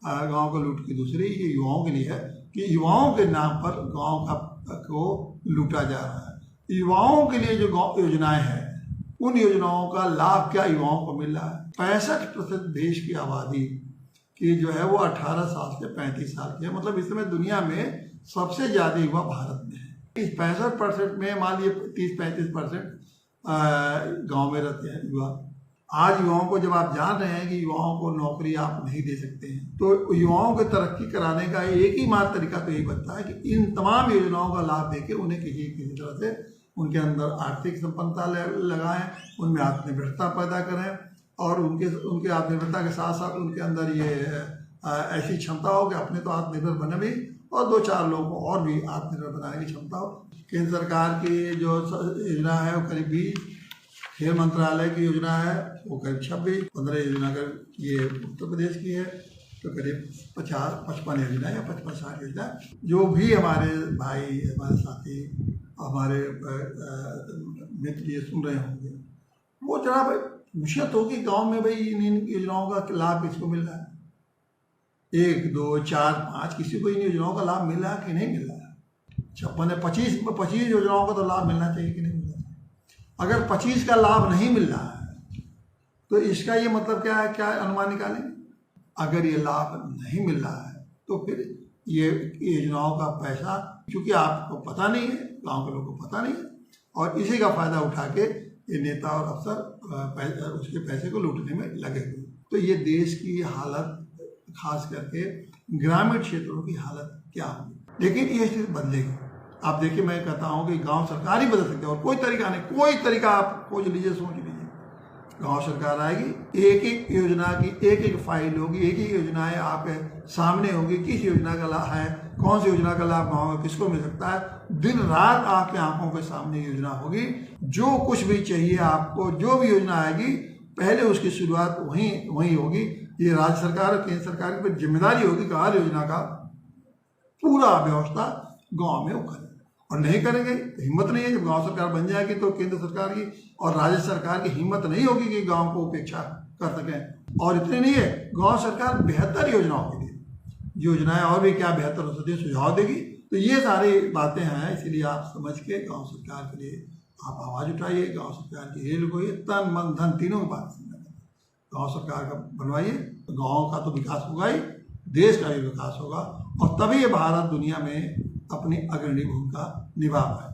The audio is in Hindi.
गांव को लूट की दूसरी ये युवाओं के लिए है कि युवाओं के नाम पर गांव को लूटा जा रहा है। युवाओं के लिए जो योजनाएं हैं उन योजनाओं का लाभ क्या युवाओं को मिल रहा है? 65% देश की आबादी की जो है वो 18 साल से 35 साल की है। मतलब इस समय दुनिया में सबसे ज्यादा युवा भारत में है। इस 65% में मान लीजिए 30-35% गाँव में रहते हैं युवा। आज युवाओं को जब आप जान रहे हैं कि युवाओं को नौकरी आप नहीं दे सकते हैं, तो युवाओं को तरक्की कराने का एक ही मात्र तरीका तो यही बनता है कि इन तमाम योजनाओं का लाभ देके उन्हें किसी तरह से उनके अंदर आर्थिक संपन्नता लगाएं, उनमें आत्मनिर्भरता पैदा करें और उनके आत्मनिर्भरता के साथ साथ उनके अंदर ये ऐसी क्षमता हो कि अपने तो आत्मनिर्भर बने भी और 2-4 लोगों को और भी आत्मनिर्भर बनाने की क्षमता हो। केंद्र सरकार की जो योजना है वो करीब 20, खेल मंत्रालय की योजना है वो करीब 26, 15 योजना अगर ये उत्तर प्रदेश की है तो करीब 50-55 योजना या 55-60 योजना। जो भी हमारे भाई, हमारे साथी, हमारे मित्र ये सुन रहे होंगे वो जरा पूछिए तो कि गांव में भाई इन योजनाओं का लाभ किसको मिल रहा है? 1, 2, 4, 5 किसी को इन योजनाओं का लाभ मिल रहा है कि नहीं मिल रहा है? 25 योजनाओं का तो लाभ मिलना चाहिए कि नहीं मिल रहा है? अगर 25 का लाभ नहीं मिल रहा है तो इसका ये मतलब क्या है? क्या अनुमान निकालेंगे? अगर ये लाभ नहीं मिल रहा है तो फिर ये योजनाओं का पैसा क्योंकि आपको पता नहीं है, गांव के लोगों को पता नहीं है और इसी का फायदा उठा के ये नेता और अफसर उसके पैसे को लूटने में लगे हुए। तो ये देश की हालत, खास करके ग्रामीण क्षेत्रों की हालत क्या होगी? लेकिन ये चीज बदलेगी। आप देखिए, मैं कहता हूँ कि गांव सरकार ही बदल सकती है और कोई तरीका नहीं, कोई तरीका आप खोज लीजिए, सोच लीजिए। गांव सरकार आएगी, एक एक योजना की एक एक फाइल होगी, एक ही योजनाएं आपके सामने होगी, किस योजना का लाभ है, कौन सी योजना का लाभ गाँव में किसको मिल सकता है। दिन रात आपके आंखों के सामने योजना होगी। जो कुछ भी चाहिए आपको, जो भी योजना आएगी पहले उसकी शुरुआत वहीं होगी। ये राज्य सरकार और केंद्र सरकार की जिम्मेदारी होगी कि हर योजना का पूरा व्यवस्था गाँव में वो करें। और नहीं करेंगे तो हिम्मत नहीं है। जब गांव सरकार बन जाएगी तो केंद्र सरकार की और राज्य सरकार की हिम्मत नहीं होगी कि गांव को उपेक्षा कर सकें। और इतने नहीं है, गांव सरकार बेहतर योजनाओं के लिए योजनाएं और भी क्या बेहतर हो सकती है सुझाव देगी। तो ये सारी बातें हैं, इसलिए आप समझ के गांव सरकार के लिए आप आवाज उठाइए। गांव सरकार की हेल को तन मन धन तीनों की बात गांव सरकार का बनवाइए तो गाँव का तो विकास होगा ही, देश का भी विकास होगा और तभी ये भारत दुनिया में अपनी अग्रणी भूमिका निभा पाए।